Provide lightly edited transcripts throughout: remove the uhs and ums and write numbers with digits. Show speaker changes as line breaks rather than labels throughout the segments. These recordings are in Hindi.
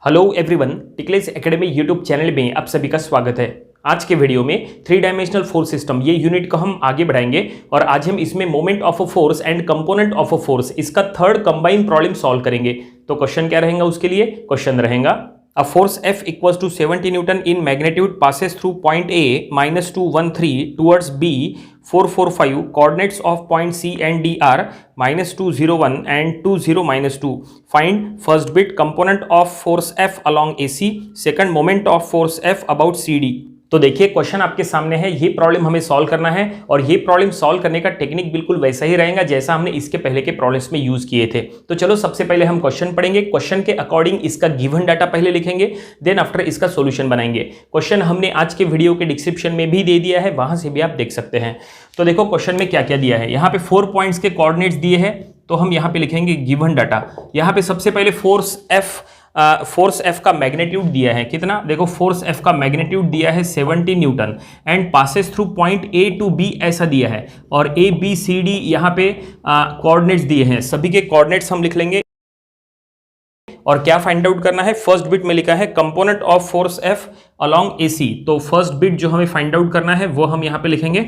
हेलो एवरीवन, टिकलेस एकेडमी यूट्यूब चैनल में आप सभी का स्वागत है। आज के वीडियो में थ्री डायमेंशनल फोर्स सिस्टम ये यूनिट को हम आगे बढ़ाएंगे और आज हम इसमें moment of a force and component of a force इसका थर्ड कंबाइंड प्रॉब्लम सॉल्व करेंगे। तो क्वेश्चन क्या रहेगा उसके लिए? क्वेश्चन रहेगा A force F equals to 70 Newton in magnitude passes through point A -213 towards B 445. Coordinates of point C and D are -201 and 20 -2. Find first bit component of force F along AC, second moment of force F about CD. तो देखिए क्वेश्चन आपके सामने है, ये प्रॉब्लम हमें सॉल्व करना है और ये प्रॉब्लम सॉल्व करने का टेक्निक बिल्कुल वैसा ही रहेगा जैसा हमने इसके पहले के प्रॉब्लम्स में यूज किए थे। तो चलो सबसे पहले हम क्वेश्चन पढ़ेंगे, क्वेश्चन के अकॉर्डिंग इसका गिवन डाटा पहले लिखेंगे, देन आफ्टर इसका सॉल्यूशन बनाएंगे। क्वेश्चन हमने आज के वीडियो के डिस्क्रिप्शन में भी दे दिया है, वहां से भी आप देख सकते हैं। तो देखो क्वेश्चन में क्या क्या दिया है। यहाँ पे 4 पॉइंट्स के कोऑर्डिनेट्स दिए हैं, तो हम यहाँ पे लिखेंगे गिवन डाटा। यहाँ पे सबसे पहले फोर्स एफ का मैग्नीट्यूड दिया है कितना, देखो फोर्स एफ का मैग्नीट्यूड दिया है 70 newton and passes through point A to B ऐसा दिया है और ए बी सी डी यहाँ पे कोऑर्डिनेट्स दिए हैं। सभी के कोऑर्डिनेट्स हम लिख लेंगे और क्या फाइंड आउट करना है। फर्स्ट बिट में लिखा है component of force F along AC, तो फर्स्ट बिट जो हमें फाइंड आउट करना है वो हम यहाँ पे लिखेंगे,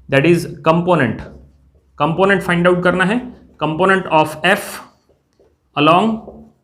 that is component find out करना है, component of F along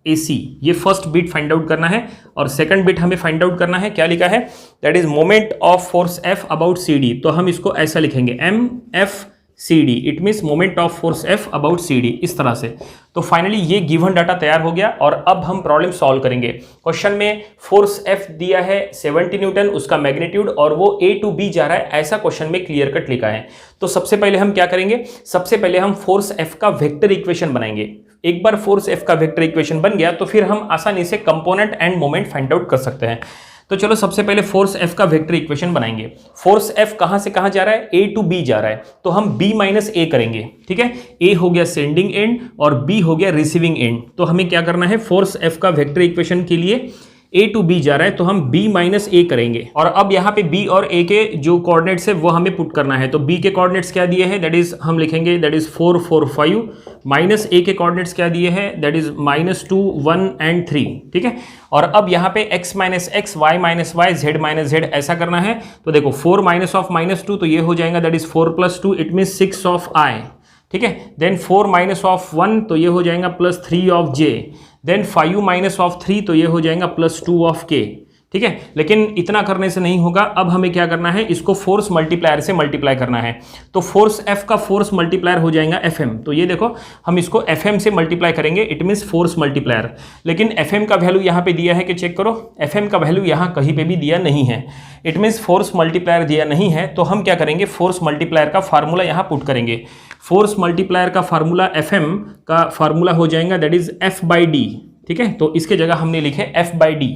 AC, ये फर्स्ट बिट फाइंड आउट करना है। और सेकंड बिट हमें फाइंड आउट करना है, क्या लिखा है, that is moment of force F about CD, तो हम इसको ऐसा लिखेंगे MFCD, it means moment of force F about CD, इस तरह से। तो फाइनली ये गिवन डाटा तैयार हो गया और अब हम प्रॉब्लम सॉल्व करेंगे। क्वेश्चन में फोर्स F दिया है 70 न्यूटन, उसका मैग्नीट्यूड और वो A टू B जा रहा है, ऐसा क्वेश्चन में क्लियर कट लिखा है। तो सबसे पहले हम क्या करेंगे, सबसे पहले हम फोर्स F का वेक्टर इक्वेशन बनाएंगे। एक बार फोर्स F का वेक्टर इक्वेशन बन गया तो फिर हम आसानी से component end moment find out कर सकते हैं। तो चलो सबसे पहले फोर्स F का वेक्टर इक्वेशन बनाएंगे। फोर्स F कहां से कहां जा रहा है, A टू B जा रहा है, तो हम B माइनस A करेंगे, ठीक है। A हो गया सेंडिंग एंड और B हो गया रिसीविंग एंड। तो हमें क्या करना है, फोर्स F का वेक्टर इक्वेशन के लिए A टू B जा रहा है तो हम B माइनस A करेंगे। और अब यहाँ पे B और A के जो कोऑर्डिनेट्स है वो हमें पुट करना है। तो B के कोऑर्डिनेट्स क्या दिए हैं, दैट इज हम लिखेंगे दैट इज 4 4 5, माइनस A के कोऑर्डिनेट्स क्या दिए हैं, दैट इज -2 1 एंड 3, ठीक है। और अब यहाँ पे x minus x, y minus y, z minus z ऐसा करना है। तो देखो 4 माइनस ऑफ -2 तो ये हो जाएगा that is 4 + 2, it means 6 of i, ठीक है। देन 4 माइनस ऑफ 1 तो ये हो जाएगा +3 of j, then 5 minus of 3 तो ये हो जाएगा +2 ऑफ k, ठीक है। लेकिन इतना करने से नहीं होगा, अब हमें क्या करना है, इसको फोर्स मल्टीप्लायर से मल्टीप्लाई करना है। तो फोर्स F का फोर्स मल्टीप्लायर हो जाएगा Fm, तो ये देखो हम इसको Fm से मल्टीप्लाई करेंगे, इट मीन्स फोर्स मल्टीप्लायर। लेकिन Fm का वैल्यू यहाँ पे दिया है कि चेक करो, Fm का वैल्यू यहाँ कहीं पे भी दिया नहीं है, इट मीन्स फोर्स मल्टीप्लायर दिया नहीं है। तो हम क्या करेंगे, फोर्स मल्टीप्लायर का फार्मूला यहाँ पुट करेंगे। फोर्स मल्टीप्लायर का फार्मूला Fm का फार्मूला हो जाएगा दैट इज F/d, ठीक है। तो इसके जगह हमने लिखे F/d।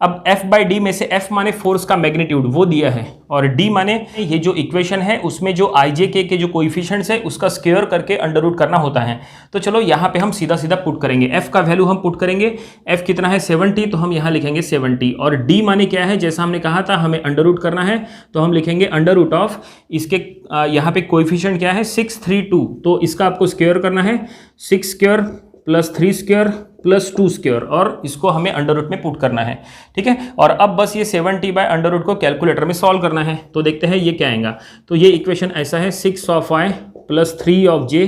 अब F/d में से F माने फोर्स का मैग्नीट्यूड वो दिया है और D माने ये जो इक्वेशन है उसमें जो IJK के जो कोएफिशिएंट्स है उसका स्क्वायर करके अंडर रूट करना होता है। तो चलो यहाँ पे हम सीधा सीधा पुट करेंगे, F का वैल्यू हम पुट करेंगे। F कितना है 70, तो हम यहाँ लिखेंगे 70। और D माने क्या है, जैसा हमने कहा था हमें अंडर रूट करना है, तो हम लिखेंगे अंडर रूट ऑफ इसके यहाँ पे कोएफिशिएंट क्या है 632, तो इसका आपको स्क्वायर करना है, 6 स्क्वायर + 3 स्क्वायर + 2 स्क्वायर, और इसको हमें अंडर रूट में पुट करना है, ठीक है। और अब बस ये 70/√, को कैलकुलेटर में सॉल्व करना है। तो देखते हैं ये क्या आएगा। तो ये इक्वेशन ऐसा है 6 of i + 3 of j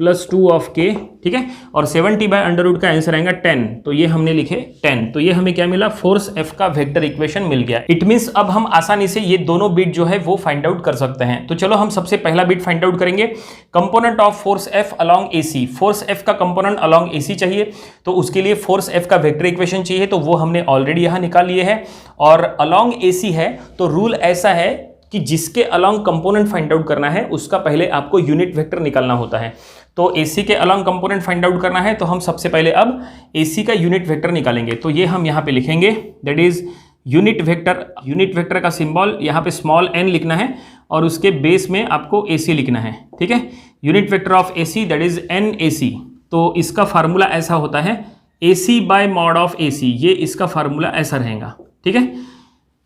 + 2 of k, ठीक है। और 70/√, का आंसर आएगा 10, तो ये हमने लिखे 10। तो ये हमें क्या मिला, फोर्स F का वेक्टर इक्वेशन मिल गया। इट मीन्स अब हम आसानी से ये दोनों बिट जो है वो फाइंड आउट कर सकते हैं। तो चलो हम सबसे पहला बिट फाइंड आउट करेंगे, component of force F along AC। Force F का कंपोनेंट अलोंग AC चाहिए, तो उसके लिए फोर्स F का वेक्टर इक्वेशन चाहिए, तो वो हमने ऑलरेडी यहाँ निकाल लिए है। और अलोंग AC है तो रूल ऐसा है कि जिसके अलोंग कंपोनेंट फाइंड आउट करना है उसका पहले आपको यूनिट वेक्टर निकालना होता है। तो AC के अलोंग कंपोनेंट फाइंड आउट करना है, तो हम सबसे पहले अब AC का यूनिट वेक्टर निकालेंगे। तो ये हम यहाँ पे लिखेंगे दैट इज यूनिट वेक्टर का सिंबल यहाँ पे स्मॉल n लिखना है और उसके बेस में आपको AC लिखना है, ठीक है। Unit vector of AC that is NAC। तो इसका फार्मूला ऐसा होता है AC/mod ऑफ AC, ये इसका फार्मूला ऐसा रहेगा, ठीक है।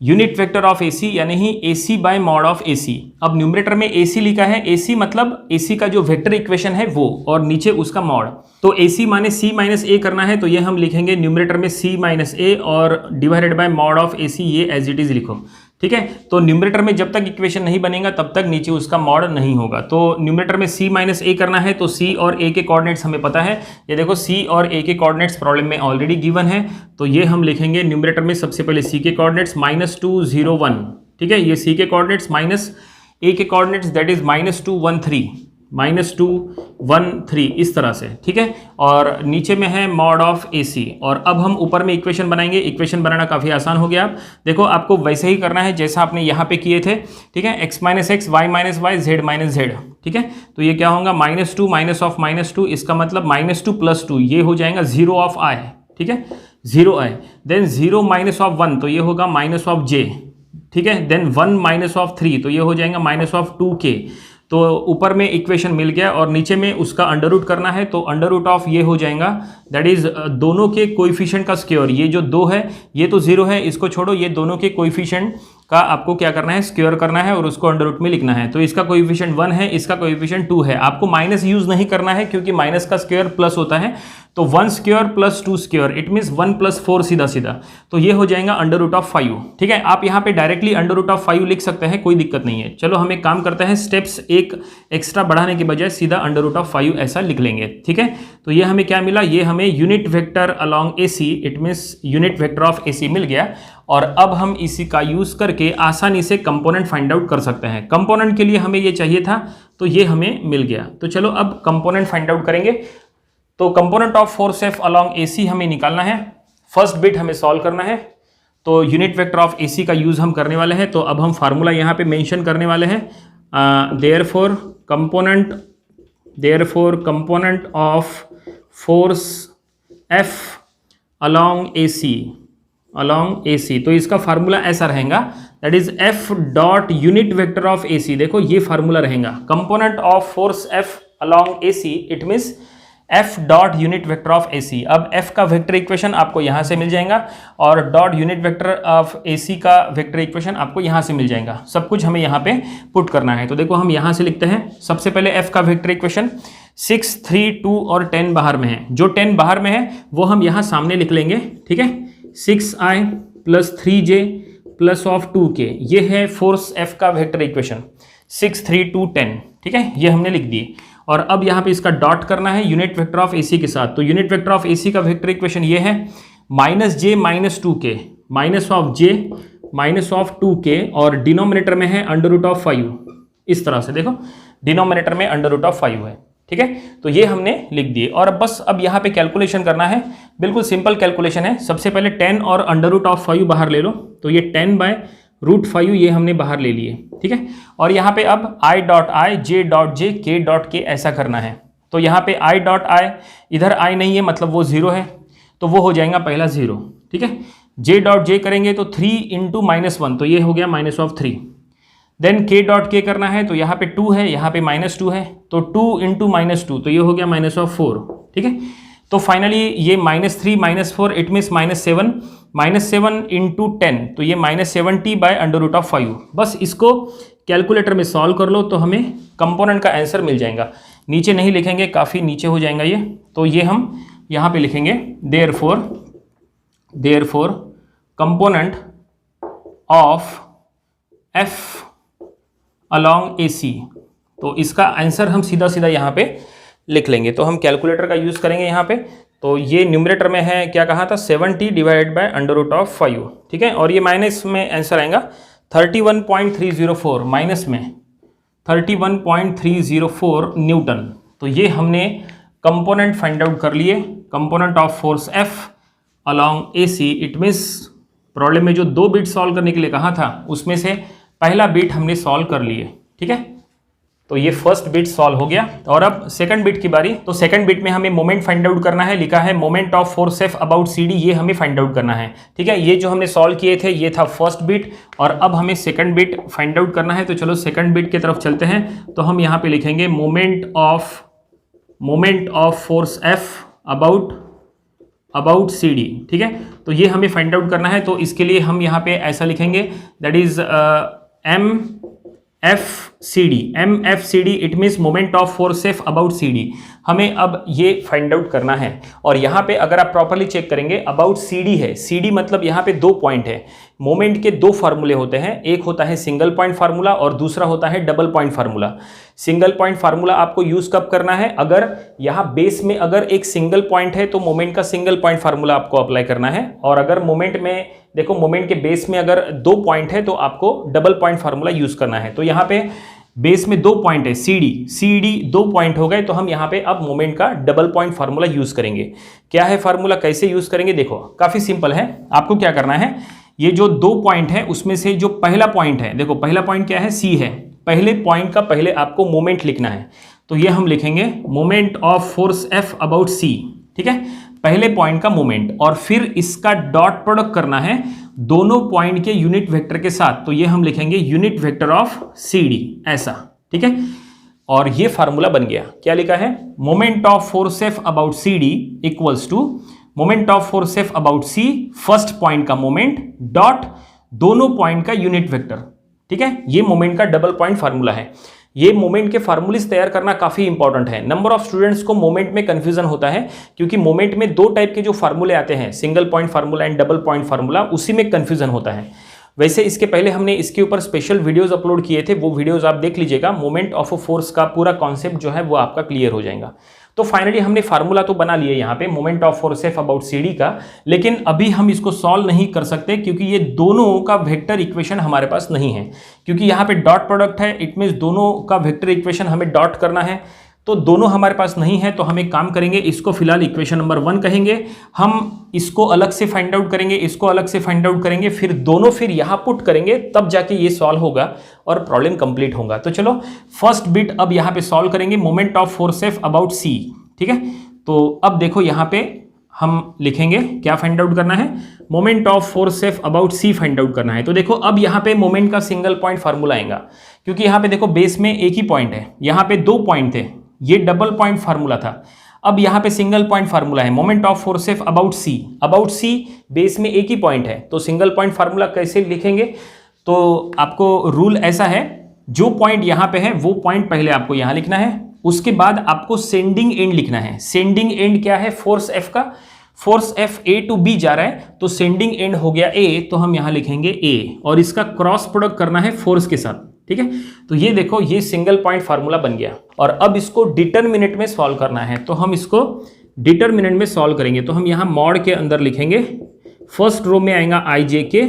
यूनिट वेक्टर ऑफ AC यानी ही AC bye mod of AC। अब न्यूमरेटर में AC लिखा है, AC मतलब AC का जो वेक्टर इक्वेशन है वो, और नीचे उसका मॉड। तो AC माने C माइनस A करना है, तो ये हम लिखेंगे न्यूमरेटर में C माइनस A और divided by mod of AC, ये एज इट इज लिखो। ठीक है, तो न्यूमरेटर में जब तक इक्वेशन नहीं बनेगा तब तक नीचे उसका मॉड नहीं होगा। तो न्यूमरेटर में C माइनस A करना है, तो C और A के कोऑर्डिनेट्स हमें पता है। ये देखो C और A के कोऑर्डिनेट्स प्रॉब्लम में ऑलरेडी गिवन है, तो ये हम लिखेंगे न्यूमरेटर में सबसे पहले C के कोऑर्डिनेट्स -2 0 1। ठीक है, ये C के कोऑर्डिनेट्स माइनस A के कोऑर्डिनेट्स दैट इज -2 1 3, -2 1 3 इस तरह से। ठीक है, और नीचे में है मॉड ऑफ AC। और अब हम ऊपर में इक्वेशन बनाएंगे। इक्वेशन बनाना काफ़ी आसान हो गया। आप देखो, आपको वैसे ही करना है जैसा आपने यहाँ पे किए थे। ठीक है, x minus x, y minus y, z minus z. ठीक है, तो ये क्या होगा, -2 माइनस ऑफ -2, इसका मतलब -2 + 2, ये हो जाएगा 0 ऑफ i। ठीक है, 0 i, देन 0 माइनस ऑफ 1, तो ये होगा माइनस ऑफ j। ठीक है, देन 1 माइनस ऑफ 3, तो ये हो जाएगा माइनस ऑफ 2k। तो ऊपर में इक्वेशन मिल गया और नीचे में उसका अंडर रूट करना है, तो अंडर रूट ऑफ ये हो जाएगा, दैट इज दोनों के कोएफिशिएंट का स्क्वायर। ये जो 2 है ये तो 0 है, इसको छोड़ो, ये दोनों के कोएफिशिएंट का आपको क्या करना है, स्क्वायर करना है और उसको अंडर रूट में लिखना है। तो इसका कोएफिशिएंट 1 है, इसका कोएफिशिएंट 2 है। आपको माइनस यूज नहीं करना है क्योंकि माइनस का स्क्वायर प्लस होता है, तो 1 square plus 2 square, it means 1 + 4 सीधा सीधा, तो ये हो जाएगा अंडर रूट ऑफ 5। ठीक है, आप यहाँ पे डायरेक्टली अंडर रूट ऑफ 5 लिख सकते हैं, कोई दिक्कत नहीं है। चलो हम एक काम करते हैं, स्टेप्स एक एक्स्ट्रा बढ़ाने के बजाय सीधा अंडर रूट ऑफ 5 ऐसा लिख लेंगे। ठीक है, तो ये हमें क्या मिला, ये हमें unit vector along AC, it means unit vector of AC मिल गया। और अब हम इसी का यूज करके आसानी से कंपोनेंट फाइंड आउट कर सकते हैं। कंपोनेंट के लिए हमें ये चाहिए था, तो ये हमें मिल गया। तो चलो अब कंपोनेंट फाइंड आउट करेंगे। तो component of force F along AC हमें निकालना है। फर्स्ट बिट हमें सॉल्व करना है, तो यूनिट वेक्टर ऑफ AC का यूज हम करने वाले हैं। तो अब हम फार्मूला यहाँ पे मेंशन करने वाले हैं, therefore component of force F along AC, तो इसका फार्मूला ऐसा रहेगा, that is F dot unit vector of AC। देखो ये फार्मूला रहेगा, component of force F along AC, it means F dot unit vector of AC। अब F का वेक्टर इक्वेशन आपको यहाँ से मिल जाएगा और dot unit vector of AC का वेक्टर इक्वेशन आपको यहाँ से मिल जाएगा। सब कुछ हमें यहाँ पे पुट करना है। तो देखो हम यहाँ से लिखते हैं, सबसे पहले F का वेक्टर इक्वेशन 6 3 2 और 10 बाहर में है। जो 10 बाहर में है वो हम यहाँ सामने लिख लेंगे। ठीक है, 6i + 3j + ऑफ 2k, ये है फोर्स F का वेक्टर इक्वेशन 6 3 2 10। ठीक है, ये हमने लिख दिए। और अब यहाँ पे इसका डॉट करना है यूनिट वेक्टर ऑफ AC के साथ। तो यूनिट वेक्टर ऑफ AC का वेक्टर इक्वेशन ये है -j - 2k, minus of 2k, और डिनोमिनेटर में है अंडर रूट ऑफ 5। इस तरह से देखो, डिनोमिनेटर में अंडर रूट ऑफ 5 है। ठीक है, तो ये हमने लिख दिए। और बस अब यहाँ पे कैलकुलेशन करना है, बिल्कुल सिंपल कैलकुलेशन है। सबसे पहले 10 और अंडर रूट ऑफ 5 बाहर ले लो, तो ये 10/√5 ये हमने बाहर ले लिए। ठीक है, और यहाँ पे अब i dot i, j dot j, k dot k ऐसा करना है। तो यहाँ पे i डॉट i, इधर i नहीं है मतलब वो 0 है, तो वो हो जाएगा पहला 0। ठीक है, j डॉट j करेंगे तो 3 × -1, तो ये हो गया -3। देन k डॉट k करना है, तो यहाँ पे 2 है, यहाँ पे -2 है, तो 2 × -2, तो ये हो गया -4। ठीक है, तो फाइनली ये -3 -4, इट मीन्स -7 × 10, तो ये -70/√5। बस इसको कैलकुलेटर में सॉल्व कर लो तो हमें कंपोनेंट का आंसर मिल जाएगा। नीचे नहीं लिखेंगे, काफ़ी नीचे हो जाएगा ये, तो ये हम यहाँ पे लिखेंगे therefore component of F along AC। तो इसका आंसर हम सीधा सीधा यहाँ पे लिख लेंगे। तो हम कैलकुलेटर का यूज़ करेंगे यहाँ पे। तो ये न्यूमरेटर में है, क्या कहा था, 70 / √5। ठीक है, और ये माइनस में आंसर आएगा 31.304, माइनस में 31.304 न्यूटन। तो ये हमने कंपोनेंट फाइंड आउट कर लिए, component of force F along AC। It means problem में जो 2 बिट सॉल्व करने के लिए कहा था उसमें से पहला बिट हमने सॉल्व कर लिए। ठीक है, तो ये फर्स्ट बिट सॉल्व हो गया। और अब सेकंड बिट की बारी। तो सेकंड बिट में हमें मोमेंट फाइंड आउट करना है, लिखा है moment of force F about CD, ये हमें फाइंड आउट करना है। ठीक है, ये जो हमने सॉल्व किए थे ये था फर्स्ट बिट, और अब हमें सेकंड बिट फाइंड आउट करना है। तो चलो सेकंड बिट की तरफ चलते हैं। तो हम यहाँ पे लिखेंगे moment of force F about CD। ठीक है, तो ये हमें फाइंड आउट करना है। तो इसके लिए हम यहाँ पे ऐसा लिखेंगे, that is MFCD, it means moment of force F about CD। हमें अब ये फाइंड आउट करना है। और यहाँ पे अगर आप प्रॉपरली चेक करेंगे, अबाउट CD है, CD मतलब यहाँ पे 2 पॉइंट है। मोमेंट के 2 फार्मूले होते हैं, एक होता है सिंगल पॉइंट फार्मूला और दूसरा होता है double point formula. Single point formula आपको यूज कब करना है, अगर यहाँ बेस में अगर एक सिंगल पॉइंट है तो मोमेंट का सिंगल पॉइंट फार्मूला आपको अप्लाई करना है। और अगर मोमेंट में देखो, मोमेंट के बेस में अगर 2 पॉइंट है तो आपको डबल पॉइंट फार्मूला यूज करना है। तो यहाँ पे बेस में 2 पॉइंट है, CD 2 पॉइंट हो गए, तो हम यहाँ पे अब मोमेंट का डबल पॉइंट फार्मूला यूज करेंगे। क्या है फार्मूला, कैसे यूज करेंगे, देखो काफी सिंपल है। आपको क्या करना है, ये जो 2 पॉइंट है उसमें से जो पहला पॉइंट है, देखो पहला पॉइंट क्या है, C है। पहले पॉइंट का पहले आपको मोमेंट लिखना है, तो ये हम लिखेंगे moment of force F about C, ठीक है, पहले पॉइंट का मोमेंट। और फिर इसका डॉट प्रोडक्ट करना है दोनों पॉइंट के यूनिट वेक्टर के साथ, तो ये हम लिखेंगे यूनिट वेक्टर ऑफ CD, ऐसा, ठीक है। और ये फार्मूला बन गया, क्या लिखा है, moment of force F about CD equals to moment of force F about C, first point का मोमेंट डॉट दोनों पॉइंट का यूनिट वेक्टर, ठीक है। ये मोमेंट का डबल पॉइंट फार्मूला है। ये मोमेंट के फार्मूलेस तैयार करना काफी इंपॉर्टेंट है। नंबर ऑफ स्टूडेंट्स को मोमेंट में कंफ्यूजन होता है, क्योंकि मोमेंट में 2 टाइप के जो फार्मूले आते हैं, single point formula and double point formula, उसी में कंफ्यूजन होता है। वैसे इसके पहले हमने इसके ऊपर स्पेशल वीडियोस अपलोड किए थे, वो वीडियोस आप देख लीजिएगा। मोमेंट ऑफ अ फोर्स का पूरा कॉन्सेप्ट जो है वो आपका क्लियर हो जाएगा। तो फाइनली हमने फार्मूला तो बना लिए यहाँ पे moment of force F about CD का, लेकिन अभी हम इसको सॉल्व नहीं कर सकते क्योंकि ये दोनों का वेक्टर इक्वेशन हमारे पास नहीं है। क्योंकि यहाँ पे डॉट प्रोडक्ट है, इट मीन्स दोनों का वेक्टर इक्वेशन हमें डॉट करना है, तो दोनों हमारे पास नहीं है। तो हम एक काम करेंगे, इसको फिलहाल इक्वेशन नंबर 1 कहेंगे, हम इसको अलग से फाइंड आउट करेंगे, इसको अलग से फाइंड आउट करेंगे, फिर दोनों फिर यहाँ पुट करेंगे, तब जाके ये सॉल्व होगा और प्रॉब्लम कंप्लीट होगा। तो चलो फर्स्ट बिट अब यहाँ पे सॉल्व करेंगे, moment of force F about C, ठीक है। तो अब देखो यहाँ पे हम लिखेंगे क्या फाइंड आउट करना है, moment of force F about C find out करना है। तो देखो अब यहाँ पे मोमेंट का सिंगल पॉइंट फार्मूला आएगा, क्योंकि यहाँ पे देखो बेस में एक ही पॉइंट है, यहाँ पे 2 पॉइंट थे, ये डबल पॉइंट फार्मूला था। अब यहाँ पे सिंगल पॉइंट फार्मूला है, moment of force F about C। About C base में एक ही पॉइंट है, तो सिंगल पॉइंट फार्मूला कैसे लिखेंगे, तो आपको रूल ऐसा है, जो पॉइंट यहाँ पे है वो पॉइंट पहले आपको यहाँ लिखना है, उसके बाद आपको सेंडिंग एंड लिखना है। सेंडिंग एंड क्या है, फोर्स F का, force F A to B जा रहा है, तो सेंडिंग एंड हो गया A, तो हम यहाँ लिखेंगे A, और इसका क्रॉस प्रोडक्ट करना है फोर्स के साथ, ठीक है। तो ये देखो ये सिंगल पॉइंट फार्मूला बन गया। और अब इसको डिटरमिनेंट में सॉल्व करना है, तो हम इसको डिटरमिनेंट में सॉल्व करेंगे। तो हम यहाँ मॉड के अंदर लिखेंगे, फर्स्ट रो में आएगा IJK।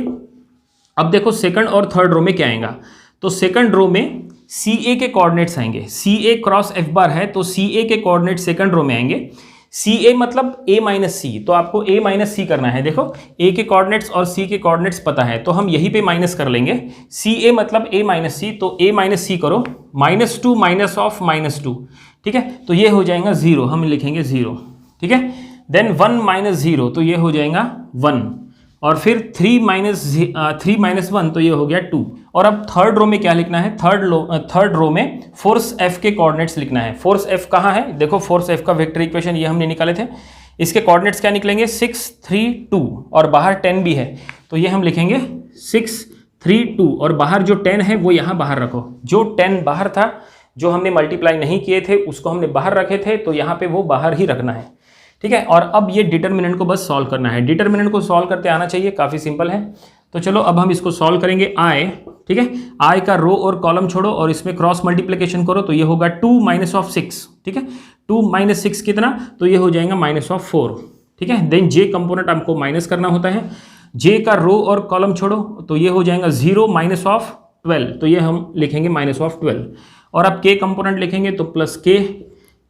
अब देखो सेकंड और थर्ड रो में क्या आएगा, तो सेकंड रो में CA के कोऑर्डिनेट्स आएंगे, CA क्रॉस F बार है, तो CA के कोऑर्डिनेट सेकंड रो में आएंगे। CA मतलब A माइनस C, तो आपको A माइनस C करना है। देखो A के कोऑर्डिनेट्स और C के कोऑर्डिनेट्स पता है, तो हम यहीं पे माइनस कर लेंगे। CA मतलब A माइनस C, तो A माइनस C करो, -2 माइनस ऑफ -2, ठीक है। तो ये हो जाएगा 0, हम लिखेंगे 0, ठीक है। देन 1 माइनस 0, तो ये हो जाएगा 1, और फिर 3 माइनस 1, तो ये हो गया 2। और अब थर्ड रो में क्या लिखना है, थर्ड रो में फोर्स F के कोऑर्डिनेट्स लिखना है। फोर्स F कहाँ है, देखो फोर्स F का वेक्टर इक्वेशन ये हमने निकाले थे, इसके कोऑर्डिनेट्स क्या निकलेंगे, 6 3 2, और बाहर 10 भी है, तो ये हम लिखेंगे 6 3 2, और बाहर जो 10 है वो यहाँ बाहर रखो। जो 10 बाहर था, जो हमने मल्टीप्लाई नहीं किए थे उसको हमने बाहर रखे थे, तो यहाँ पे वो बाहर ही रखना है, ठीक है। और अब ये डिटरमिनेंट को बस सॉल्व करना है। डिटरमिनेंट को सॉल्व करते आना चाहिए, काफ़ी सिंपल है। तो चलो अब हम इसको सॉल्व करेंगे। I, ठीक है, I का रो और कॉलम छोड़ो और इसमें क्रॉस मल्टीप्लिकेशन करो, तो ये होगा 2 माइनस ऑफ 6, ठीक है। 2 माइनस 6 कितना, तो ये हो जाएगा -4, ठीक है। देन J कंपोनेंट हमको माइनस करना होता है, J का रो और कॉलम छोड़ो, तो ये हो जाएगा 0 माइनस ऑफ 12, तो ये हम लिखेंगे -12। और अब K कंपोनेंट लिखेंगे तो प्लस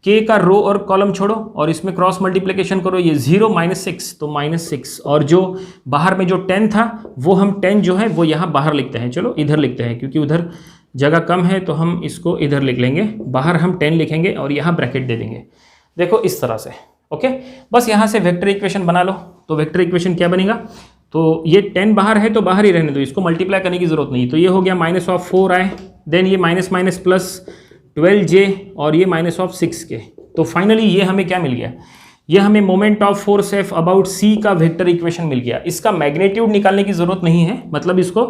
K का रो और कॉलम छोड़ो और इसमें क्रॉस मल्टीप्लिकेशन करो, ये 0 -6, तो -6। और जो बाहर में जो 10 था वो हम 10 जो है वो यहाँ बाहर लिखते हैं, चलो इधर लिखते हैं, क्योंकि उधर जगह कम है तो हम इसको इधर लिख लेंगे, बाहर हम 10 लिखेंगे और यहाँ ब्रैकेट दे देंगे। देखो इस तरह से, ओके। बस यहाँ से वेक्टर इक्वेशन बना लो। तो वेक्टर इक्वेशन क्या बनेगा, तो ये 10 बाहर है तो बाहर ही रहने दो, इसको मल्टीप्लाई करने की जरूरत नहीं। तो ये हो गया -4i, देन ये माइनस प्लस 12j, और ये -6k। तो फाइनली ये हमें क्या मिल गया, ये हमें moment of force F about C का वेक्टर इक्वेशन मिल गया। इसका मैग्नीट्यूड निकालने की जरूरत नहीं है, मतलब इसको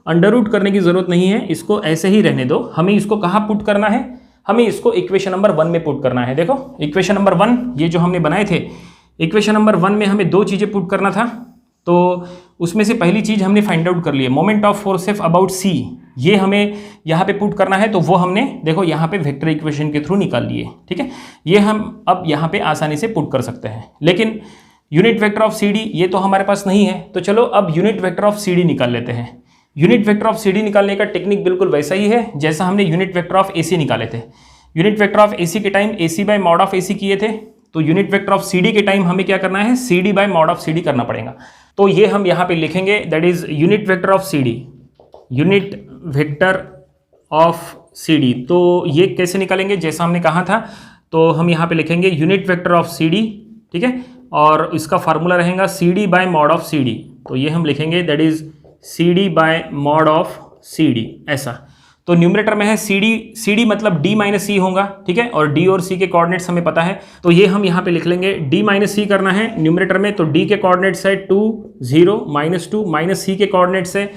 अंडर रूट करने की जरूरत नहीं है, इसको ऐसे ही रहने दो। हमें इसको कहाँ पुट करना है, हमें इसको इक्वेशन नंबर 1 में पुट करना है। देखो इक्वेशन नंबर 1 ये जो हमने बनाए थे, इक्वेशन नंबर 1 में हमें दो चीज़ें पुट करना था। तो उसमें से पहली चीज़ हमने फाइंड आउट कर ली है, moment of force F about C, ये हमें यहाँ पे पुट करना है। तो वो हमने देखो यहाँ पे वेक्टर इक्वेशन के थ्रू निकाल लिए, ठीक है। ये हम अब यहाँ पे आसानी से पुट कर सकते हैं। लेकिन unit vector of C D ये तो हमारे पास नहीं है, तो चलो अब unit vector of C D निकाल लेते हैं। Unit vector of C D निकालने का टेक्निक बिल्कुल वैसा ही है जैसा हमने unit vector of A C निकाले थे। Unit vector of A C के time A C by mod of A C किए थे, तो unit vector of C D के टाइम हमें क्या करना है, C D by mod of C D करना पड़ेगा। तो ये हम यहाँ पे लिखेंगे, that is unit vector of C D, unit vector of C D. तो ये कैसे निकालेंगे, जैसा हमने कहा था, तो हम यहाँ पे लिखेंगे unit vector of C D, ठीक है, और इसका फार्मूला रहेगा C D by mod of C D. तो ये हम लिखेंगे that is C D by mod of C D, ऐसा। तो न्यूमरेटर में है सी डी मतलब डी माइनस सी होगा, ठीक है, और डी और सी के कोऑर्डिनेट्स हमें पता है, तो ये हम यहाँ पे लिख लेंगे डी माइनस सी करना है न्यूमरेटर में। तो डी के कोऑर्डिनेट्स है 2 0 -2, माइनस सी के कोऑर्डिनेट्स है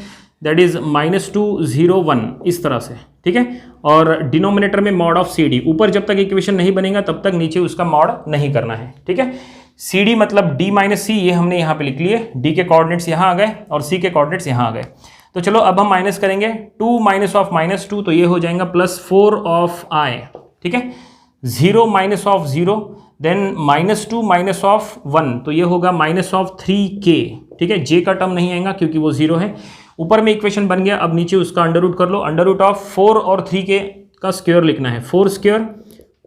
दैट इज -2 0 1, इस तरह से, ठीक है। और डिनोमिनेटर में मॉड ऑफ सी डी, ऊपर जब तक इक्वेशन नहीं बनेगा तब तक नीचे उसका मॉड नहीं करना है, ठीक है। सी डी मतलब डी माइनस सी, ये हमने यहाँ पे लिख लिए, डी के कोऑर्डिनेट्स यहाँ आ गए और सी के कोऑर्डिनेट्स यहाँ आ गए। तो चलो अब हम माइनस करेंगे, 2 माइनस ऑफ -2, तो ये हो जाएगा +4 ऑफ आई, ठीक है। 0 minus of 0, then -2 minus of 1, तो ये होगा -3k, ठीक है। जे का टर्म नहीं आएगा क्योंकि वो 0 है। ऊपर में इक्वेशन बन गया, अब नीचे उसका अंडर रूट कर लो। अंडर रूट ऑफ 4 और 3k का स्क्वायर लिखना है, 4 स्क्वायर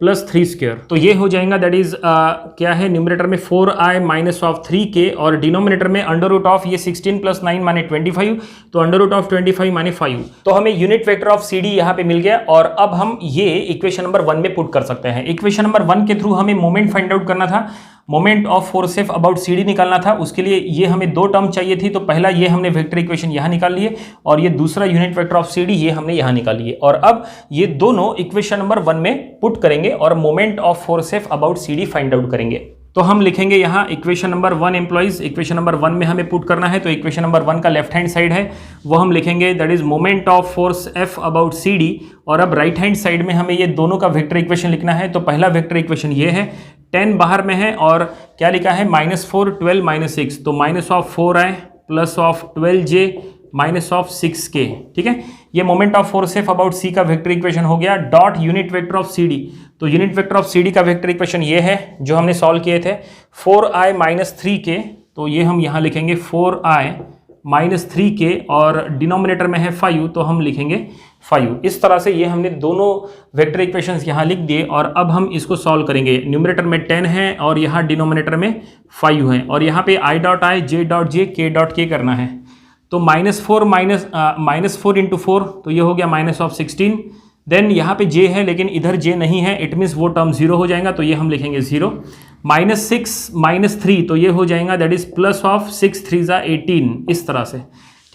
प्लस 3 स्क्वायर, तो ये हो जाएगा दैट इज क्या है, न्यूमरेटर में 4i माइनस ऑफ 3k और डिनोमिनेटर में अंडर रूट ऑफ ये 16 + 9 माने 25, तो अंडर रूट ऑफ 25 माने 5। तो हमें unit vector of C D यहाँ पे मिल गया और अब हम ये इक्वेशन नंबर 1 में पुट कर सकते हैं। इक्वेशन नंबर 1 के थ्रू हमें मोमेंट फाइंड आउट करना था, moment of force F about C D निकालना था। उसके लिए ये हमें दो टर्म चाहिए थी, तो पहला ये हमने वेक्टर इक्वेशन यहाँ निकाल लिए और ये दूसरा unit vector of C D ये हमने यहाँ निकाल लिए। और अब ये दोनों इक्वेशन नंबर 1 में पुट करेंगे और moment of force F about C D find out करेंगे। तो हम लिखेंगे यहाँ equation number 1 implies, equation number 1 में हमें पुट करना है, तो इक्वेशन नंबर 1 का लेफ्ट हैंड साइड है वो हम लिखेंगे that is moment of force F about C D. और अब राइट हैंड साइड में हमें ये दोनों का वेक्टर इक्वेशन लिखना है। तो पहला वेक्टर इक्वेशन ये है, 10 बाहर में है और क्या लिखा है, -4 12 -6, तो -4i plus of 12j minus of 6k, ठीक है। ये moment of force F about C का वेक्टर इक्वेशन हो गया, dot unit vector of C D. तो unit vector of C D का वेक्टर इक्वेशन ये है जो हमने सॉल्व किए थे, 4i माइनस 3k, तो ये हम यहाँ लिखेंगे 4i माइनस 3k और डिनोमिनेटर में है 5, तो हम लिखेंगे 5। इस तरह से ये हमने दोनों वेक्टर इक्वेशंस यहाँ लिख दिए और अब हम इसको सॉल्व करेंगे। न्यूमरेटर में 10 है और यहाँ डिनोमिनेटर में 5 है और यहाँ पे i dot i, j dot j, k dot k करना है। तो -4 इंटू 4, तो ये हो गया -16। देन यहाँ पे j है लेकिन इधर j नहीं है, इट मीन्स वो टर्म 0 हो जाएगा, तो ये हम लिखेंगे 0। -6 -3, तो ये हो जाएगा दैट इज प्लस ऑफ 6 3 18, इस तरह से,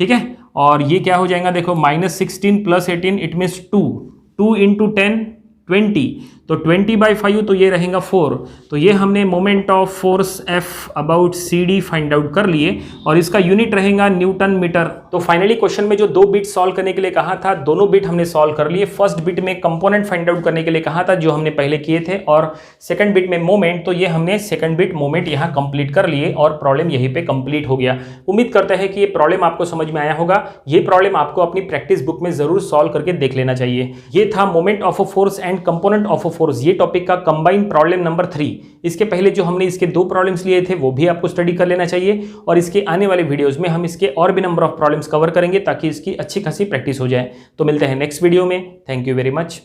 ठीक है। और ये क्या हो जाएगा, देखो -16 + 18 इट मीन्स 2 इंटू 10 20, तो 20/5, तो ये रहेगा 4। तो ये हमने moment of force F about C D find out कर लिए और इसका यूनिट रहेगा न्यूटन मीटर। तो फाइनली क्वेश्चन में जो 2 बिट सॉल्व करने के लिए कहा था, दोनों बिट हमने सॉल्व कर लिए। फर्स्ट बिट में कंपोनेंट फाइंड आउट करने के लिए कहा था जो हमने पहले किए थे, और सेकंड बिट में मोमेंट, तो ये हमने सेकंड बिट मोमेंट यहाँ कंप्लीट कर लिए और प्रॉब्लम यहीं पे कंप्लीट हो गया। उम्मीद करते हैं कि ये प्रॉब्लम आपको समझ में आया होगा। ये प्रॉब्लम आपको अपनी प्रैक्टिस बुक में जरूर सॉल्व करके देख लेना चाहिए। ये था moment of a force and component of a force, ये टॉपिक का कंबाइन प्रॉब्लम नंबर 3। इसके पहले जो हमने इसके 2 प्रॉब्लम्स लिए थे वो भी आपको स्टडी कर लेना चाहिए और इसके आने वाले वीडियोस में हम इसके और भी नंबर ऑफ प्रॉब्लम्स कवर करेंगे ताकि इसकी अच्छी खासी प्रैक्टिस हो जाए। तो मिलते हैं नेक्स्ट वीडियो में। Thank you very much.